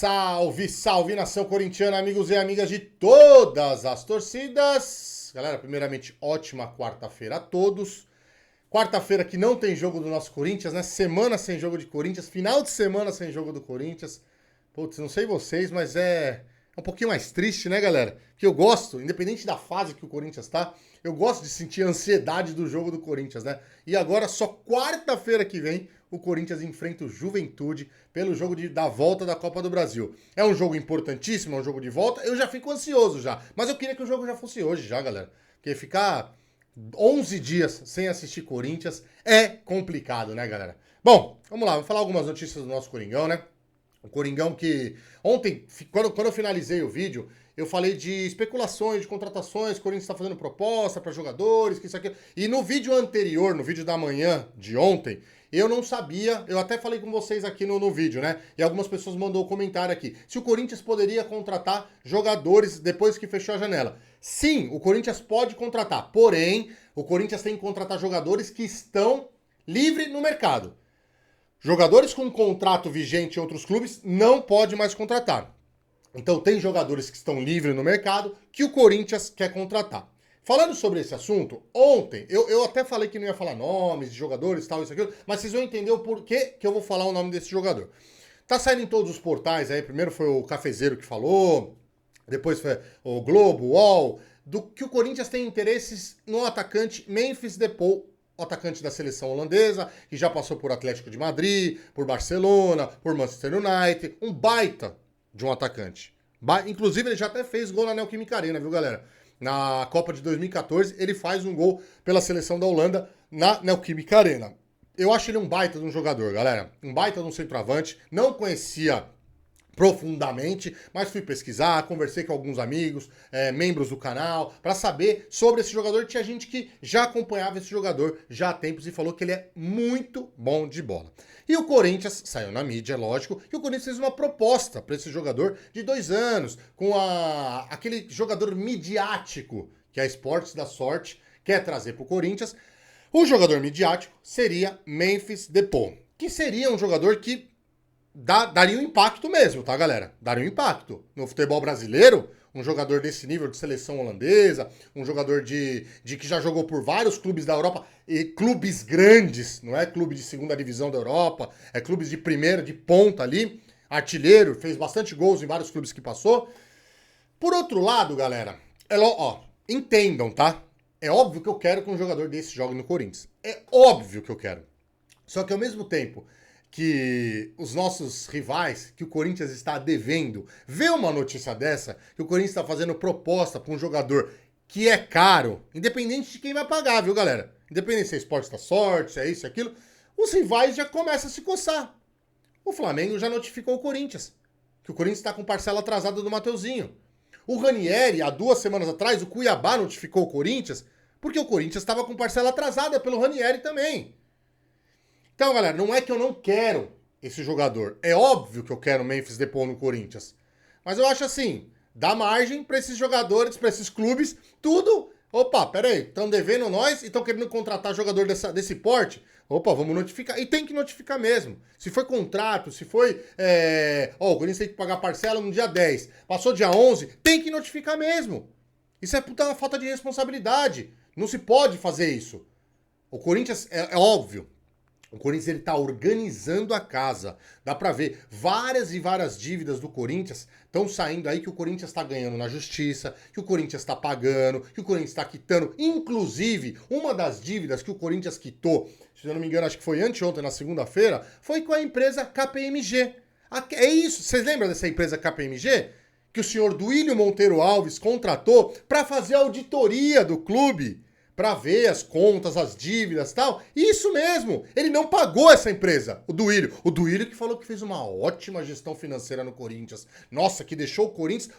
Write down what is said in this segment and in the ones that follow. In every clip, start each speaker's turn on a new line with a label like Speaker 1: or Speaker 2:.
Speaker 1: Salve, salve nação corintiana, amigos e amigas de todas as torcidas. Galera, primeiramente, ótima quarta-feira a todos. Quarta-feira que não tem jogo do nosso Corinthians, né? Semana sem jogo de Corinthians, final de semana sem jogo do Corinthians. Putz, não sei vocês, mas é um pouquinho mais triste, né, galera? Que eu gosto, independente da fase que o Corinthians tá, eu gosto de sentir a ansiedade do jogo do Corinthians, né? E agora, só quarta-feira que vem, o Corinthians enfrenta o Juventude pelo jogo da volta da Copa do Brasil. É um jogo importantíssimo, é um jogo de volta, eu já fico ansioso já. Mas eu queria que o jogo já fosse hoje já, galera. Porque ficar 11 dias sem assistir Corinthians é complicado, né, galera? Bom, vamos lá, vou falar algumas notícias do nosso Coringão, né? O Coringão que ontem, quando eu finalizei o vídeo, eu falei de especulações, de contratações, o Corinthians está fazendo proposta para jogadores, que isso aqui. E no vídeo anterior, no vídeo da manhã de ontem, eu não sabia, eu até falei com vocês aqui no vídeo, né? E algumas pessoas mandou um comentário aqui. Se o Corinthians poderia contratar jogadores depois que fechou a janela. Sim, o Corinthians pode contratar, porém, o Corinthians tem que contratar jogadores que estão livres no mercado. Jogadores com contrato vigente em outros clubes não pode mais contratar. Então tem jogadores que estão livres no mercado que o Corinthians quer contratar. Falando sobre esse assunto, ontem eu até falei que não ia falar nomes de jogadores, tal, isso, aquilo, mas vocês vão entender o porquê que eu vou falar o nome desse jogador. Tá saindo em todos os portais aí, primeiro foi o Cafezeiro que falou, depois foi o Globo, o UOL, do que o Corinthians tem interesses no atacante Memphis Depay, o atacante da seleção holandesa, que já passou por Atlético de Madrid, por Barcelona, por Manchester United, um baita de um atacante. Inclusive, ele já até fez gol na Neoquímica Arena, viu, galera? Na Copa de 2014, ele faz um gol pela seleção da Holanda na Neoquímica Arena. Eu acho ele um baita de um jogador, galera. Um baita de um centroavante. Não conhecia profundamente, mas fui pesquisar, conversei com alguns amigos, membros do canal, para saber sobre esse jogador. Tinha gente que já acompanhava esse jogador já há tempos e falou que ele é muito bom de bola. E o Corinthians, saiu na mídia, lógico, e o Corinthians fez uma proposta para esse jogador de 2 anos, com aquele jogador midiático que a Esportes da Sorte quer trazer para o Corinthians. O jogador midiático seria Memphis Depay, que seria um jogador que daria um impacto mesmo, tá, galera? Daria um impacto. No futebol brasileiro, um jogador desse nível de seleção holandesa, um jogador de que já jogou por vários clubes da Europa, e clubes grandes, não é clube de segunda divisão da Europa, é clubes de primeira, de ponta ali, artilheiro, fez bastante gols em vários clubes que passou. Por outro lado, galera, entendam, tá? É óbvio que eu quero que um jogador desse jogue no Corinthians. É óbvio que eu quero. Só que ao mesmo tempo que os nossos rivais, que o Corinthians está devendo, vê uma notícia dessa, que o Corinthians está fazendo proposta para um jogador que é caro, independente de quem vai pagar, viu, galera? Independente se é Esporte da Sorte, se é isso, aquilo, os rivais já começam a se coçar. O Flamengo já notificou o Corinthians, que o Corinthians está com parcela atrasada do Mateuzinho. O Ranieri, há 2 semanas atrás, o Cuiabá notificou o Corinthians, porque o Corinthians estava com parcela atrasada pelo Ranieri também. Então, galera, não é que eu não quero esse jogador. É óbvio que eu quero o Memphis Depay no Corinthians. Mas eu acho assim, dá margem para esses jogadores, para esses clubes, tudo. Opa, peraí, estão devendo nós e estão querendo contratar jogador desse porte? Opa, vamos notificar. E tem que notificar mesmo. Se foi contrato, se foi... o Corinthians tem que pagar parcela no dia 10. Passou dia 11, tem que notificar mesmo. Isso é uma falta de responsabilidade. Não se pode fazer isso. O Corinthians, é óbvio, o Corinthians ele tá organizando a casa. Dá pra ver várias e várias dívidas do Corinthians estão saindo aí que o Corinthians está ganhando na justiça, que o Corinthians está pagando, que o Corinthians está quitando. Inclusive, uma das dívidas que o Corinthians quitou, se eu não me engano, acho que foi anteontem, na segunda-feira, foi com a empresa KPMG. É isso, vocês lembram dessa empresa KPMG? Que o senhor Duílio Monteiro Alves contratou para fazer a auditoria do clube, para ver as contas, as dívidas e tal. Isso mesmo, ele não pagou essa empresa, o Duílio. O Duílio que falou que fez uma ótima gestão financeira no Corinthians. Nossa, que deixou o Corinthians,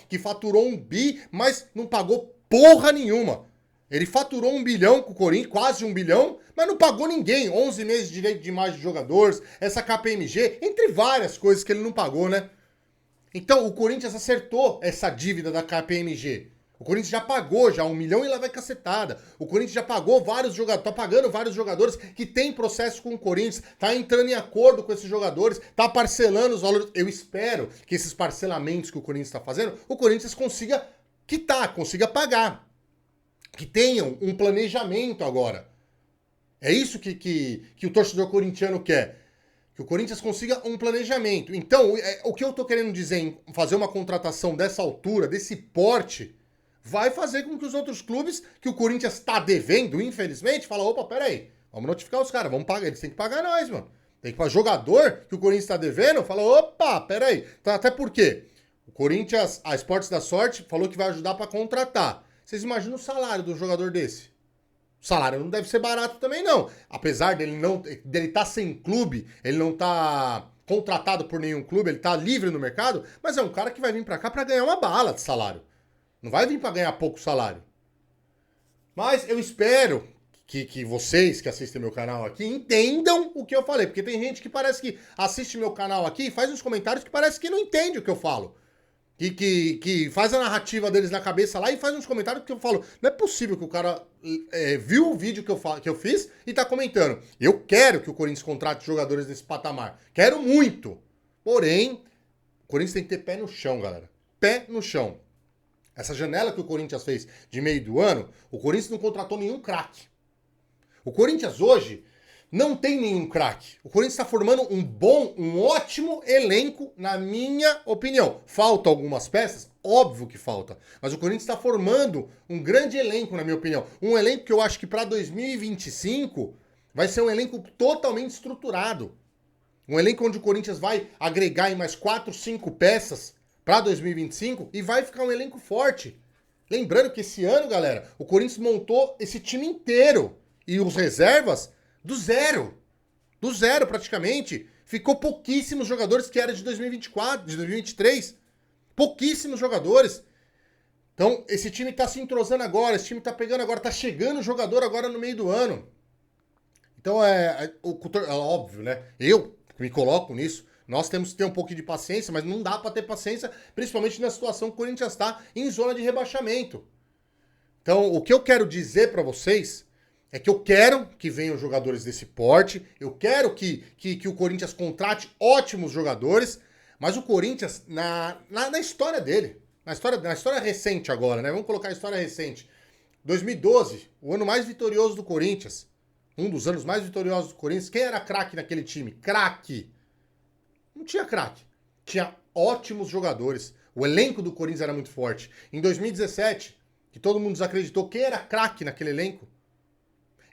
Speaker 1: que faturou 1 bi, mas não pagou porra nenhuma. Ele faturou 1 bilhão com o Corinthians, quase 1 bilhão, mas não pagou ninguém. 11 meses de direito de imagem de jogadores, essa KPMG, entre várias coisas que ele não pagou, né? Então, o Corinthians acertou essa dívida da KPMG. O Corinthians já pagou já 1 milhão e lá vai cacetada. O Corinthians já pagou vários jogadores, tá pagando vários jogadores que tem processo com o Corinthians, tá entrando em acordo com esses jogadores, tá parcelando os valores. Eu espero que esses parcelamentos que o Corinthians está fazendo, o Corinthians consiga quitar, consiga pagar. Que tenham um planejamento agora. É isso que o torcedor corintiano quer. Que o Corinthians consiga um planejamento. Então, o que eu tô querendo dizer em fazer uma contratação dessa altura, desse porte, vai fazer com que os outros clubes que o Corinthians está devendo, infelizmente, falem, opa, peraí, vamos notificar os caras, vamos pagar, eles têm que pagar nós, mano. Tem que pagar jogador que o Corinthians está devendo, fala, opa, peraí. Então, até porque o Corinthians, a Esportes da Sorte, falou que vai ajudar para contratar. Vocês imaginam o salário do jogador desse? O salário não deve ser barato também, não. Apesar dele estar sem clube, ele não tá contratado por nenhum clube, ele tá livre no mercado, mas é um cara que vai vir para cá para ganhar uma bala de salário. Não vai vir para ganhar pouco salário. Mas eu espero que vocês que assistem meu canal aqui entendam o que eu falei. Porque tem gente que parece que assiste meu canal aqui e faz uns comentários que parece que não entende o que eu falo. Que faz a narrativa deles na cabeça lá e faz uns comentários que eu falo. Não é possível que o cara viu o vídeo que eu fiz e tá comentando. Eu quero que o Corinthians contrate jogadores desse patamar. Quero muito. Porém, o Corinthians tem que ter pé no chão, galera. Pé no chão. Essa janela que o Corinthians fez de meio do ano, o Corinthians não contratou nenhum craque. O Corinthians hoje não tem nenhum craque. O Corinthians está formando um ótimo elenco, na minha opinião. Faltam algumas peças? Óbvio que falta. Mas o Corinthians está formando um grande elenco, na minha opinião. Um elenco que eu acho que para 2025 vai ser um elenco totalmente estruturado. Um elenco onde o Corinthians vai agregar em mais 4, 5 peças para 2025 e vai ficar um elenco forte. Lembrando que esse ano, galera, o Corinthians montou esse time inteiro e os reservas do zero. Do zero, praticamente. Ficou pouquíssimos jogadores que eram de 2024, de 2023. Pouquíssimos jogadores. Então, esse time tá se entrosando agora, esse time tá pegando agora, tá chegando jogador agora no meio do ano. Então, é óbvio, né? Eu me coloco nisso. Nós temos que ter um pouco de paciência, mas não dá para ter paciência, principalmente na situação que o Corinthians está em zona de rebaixamento. Então, o que eu quero dizer para vocês é que eu quero que venham jogadores desse porte, eu quero que o Corinthians contrate ótimos jogadores, mas o Corinthians, na história dele, na história recente agora, né? Vamos colocar a história recente. 2012, o ano mais vitorioso do Corinthians, um dos anos mais vitoriosos do Corinthians, quem era craque naquele time? Craque! Não tinha craque. Tinha ótimos jogadores. O elenco do Corinthians era muito forte. Em 2017, que todo mundo desacreditou, quem era craque naquele elenco?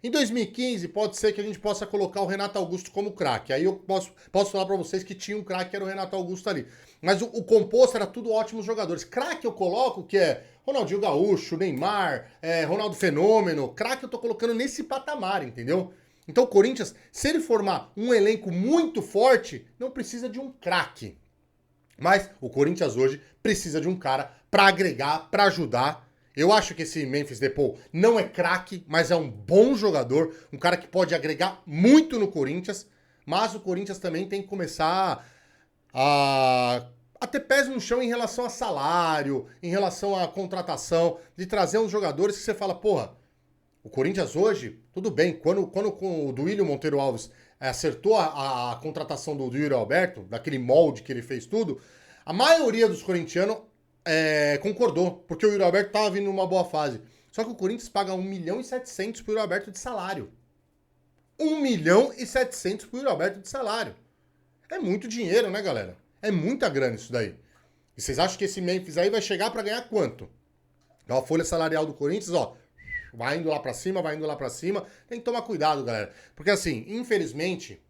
Speaker 1: Em 2015, pode ser que a gente possa colocar o Renato Augusto como craque. Aí eu posso falar pra vocês que tinha um craque que era o Renato Augusto ali. Mas o composto era tudo ótimos jogadores. Craque eu coloco que é Ronaldinho Gaúcho, Neymar, Ronaldo Fenômeno. Craque eu tô colocando nesse patamar, entendeu? Então o Corinthians, se ele formar um elenco muito forte, não precisa de um craque. Mas o Corinthians hoje precisa de um cara para agregar, para ajudar. Eu acho que esse Memphis Depay não é craque, mas é um bom jogador, um cara que pode agregar muito no Corinthians. Mas o Corinthians também tem que começar a ter pés no chão em relação a salário, em relação à contratação, de trazer uns jogadores que você fala, porra, o Corinthians hoje, tudo bem, quando o Duílio Monteiro Alves acertou a contratação do Yuri Alberto, daquele molde que ele fez tudo, a maioria dos corintianos concordou, porque o Yuri Alberto estava vindo numa boa fase. Só que o Corinthians paga 1 milhão e 700 pro Yuri Alberto de salário. 1 milhão e 700 pro Yuri Alberto de salário. É muito dinheiro, né, galera? É muita grana isso daí. E vocês acham que esse Memphis aí vai chegar para ganhar quanto? Então, a folha salarial do Corinthians, ó, vai indo lá pra cima, vai indo lá pra cima. Tem que tomar cuidado, galera. Porque assim, infelizmente,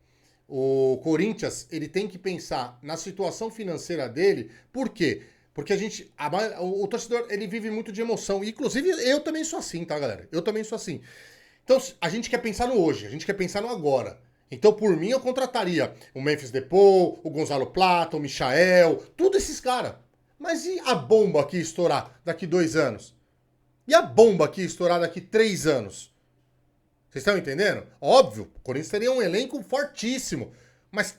Speaker 1: o Corinthians, ele tem que pensar na situação financeira dele. Por quê? Porque o torcedor, ele vive muito de emoção. Inclusive, eu também sou assim, tá, galera? Eu também sou assim. Então, a gente quer pensar no hoje, a gente quer pensar no agora. Então, por mim, eu contrataria o Memphis Depay, o Gonzalo Plata, o Michael, todos esses caras. Mas e a bomba que estourar daqui 2 anos? E a bomba que estourar daqui 3 anos? Vocês estão entendendo? Óbvio, o Corinthians teria um elenco fortíssimo. Mas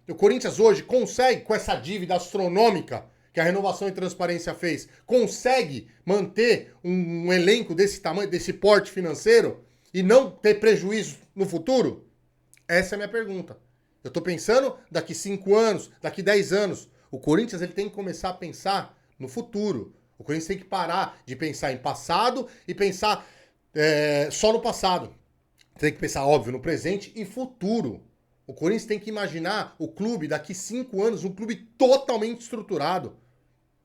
Speaker 1: o Corinthians hoje consegue, com essa dívida astronômica que a Renovação e Transparência fez, consegue manter um elenco desse tamanho, desse porte financeiro e não ter prejuízo no futuro? Essa é a minha pergunta. Eu tô pensando daqui 5 anos, daqui 10 anos. O Corinthians ele tem que começar a pensar no futuro. O Corinthians tem que parar de pensar em passado e pensar só no passado. Tem que pensar, óbvio, no presente e futuro. O Corinthians tem que imaginar o clube daqui 5 anos, um clube totalmente estruturado.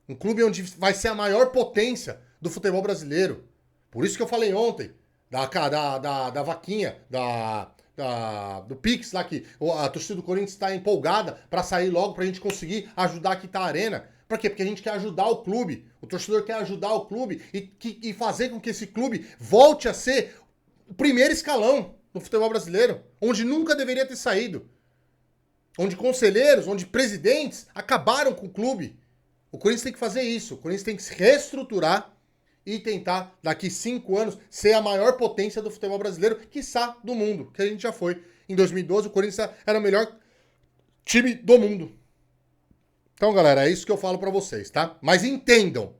Speaker 1: Um clube onde vai ser a maior potência do futebol brasileiro. Por isso que eu falei ontem, da vaquinha, do Pix lá, que a torcida do Corinthians está empolgada para sair logo, para a gente conseguir ajudar a quitar a arena. Por quê? Porque a gente quer ajudar o clube. O torcedor quer ajudar o clube e fazer com que esse clube volte a ser o primeiro escalão no futebol brasileiro, onde nunca deveria ter saído. Onde conselheiros, onde presidentes acabaram com o clube. O Corinthians tem que fazer isso. O Corinthians tem que se reestruturar e tentar, daqui 5 anos, ser a maior potência do futebol brasileiro, quiçá do mundo, que a gente já foi. Em 2012, o Corinthians era o melhor time do mundo. Então, galera, é isso que eu falo pra vocês, tá? Mas entendam,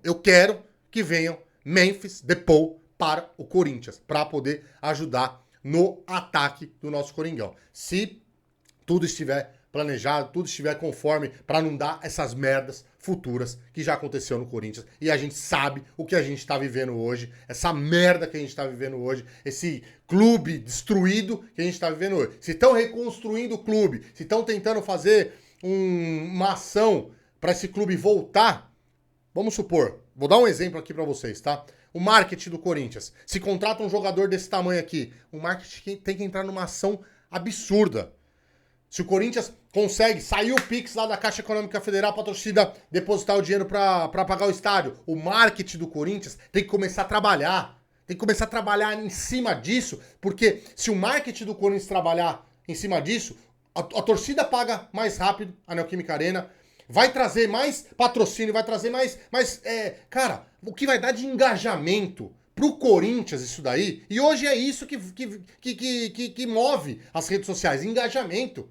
Speaker 1: eu quero que venham Memphis Depay para o Corinthians, para poder ajudar no ataque do nosso Coringão. Se tudo estiver planejado, tudo estiver conforme, para não dar essas merdas futuras que já aconteceu no Corinthians. E a gente sabe o que a gente tá vivendo hoje, essa merda que a gente tá vivendo hoje, esse clube destruído que a gente tá vivendo hoje. Se estão reconstruindo o clube, se estão tentando fazer uma ação para esse clube voltar, vamos supor, vou dar um exemplo aqui para vocês, tá? O marketing do Corinthians. Se contrata um jogador desse tamanho aqui, o marketing tem que entrar numa ação absurda. Se o Corinthians consegue sair o Pix lá da Caixa Econômica Federal para a torcida depositar o dinheiro para pagar o estádio, o marketing do Corinthians tem que começar a trabalhar. Tem que começar a trabalhar em cima disso, porque se o marketing do Corinthians trabalhar em cima disso, a torcida paga mais rápido a Neoquímica Arena, vai trazer mais patrocínio, vai trazer mais cara, o que vai dar de engajamento pro Corinthians isso daí, e hoje é isso que move as redes sociais, engajamento.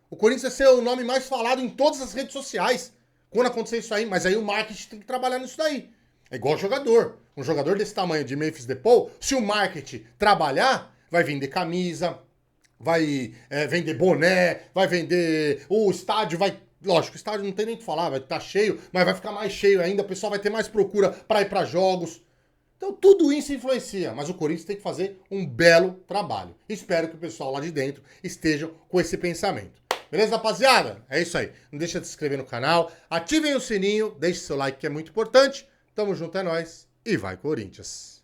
Speaker 1: O Corinthians vai ser o nome mais falado em todas as redes sociais quando acontecer isso aí, mas aí o marketing tem que trabalhar nisso daí. É igual jogador. Um jogador desse tamanho de Memphis Depay, se o marketing trabalhar, vai vender camisa, vai vender boné, vai vender... O estádio vai... Lógico, o estádio não tem nem o que falar, vai estar cheio, mas vai ficar mais cheio ainda, o pessoal vai ter mais procura para ir para jogos. Então tudo isso influencia, mas o Corinthians tem que fazer um belo trabalho. Espero que o pessoal lá de dentro esteja com esse pensamento. Beleza, rapaziada? É isso aí. Não deixa de se inscrever no canal, ativem o sininho, deixe seu like que é muito importante. Tamo junto, é nóis e vai Corinthians!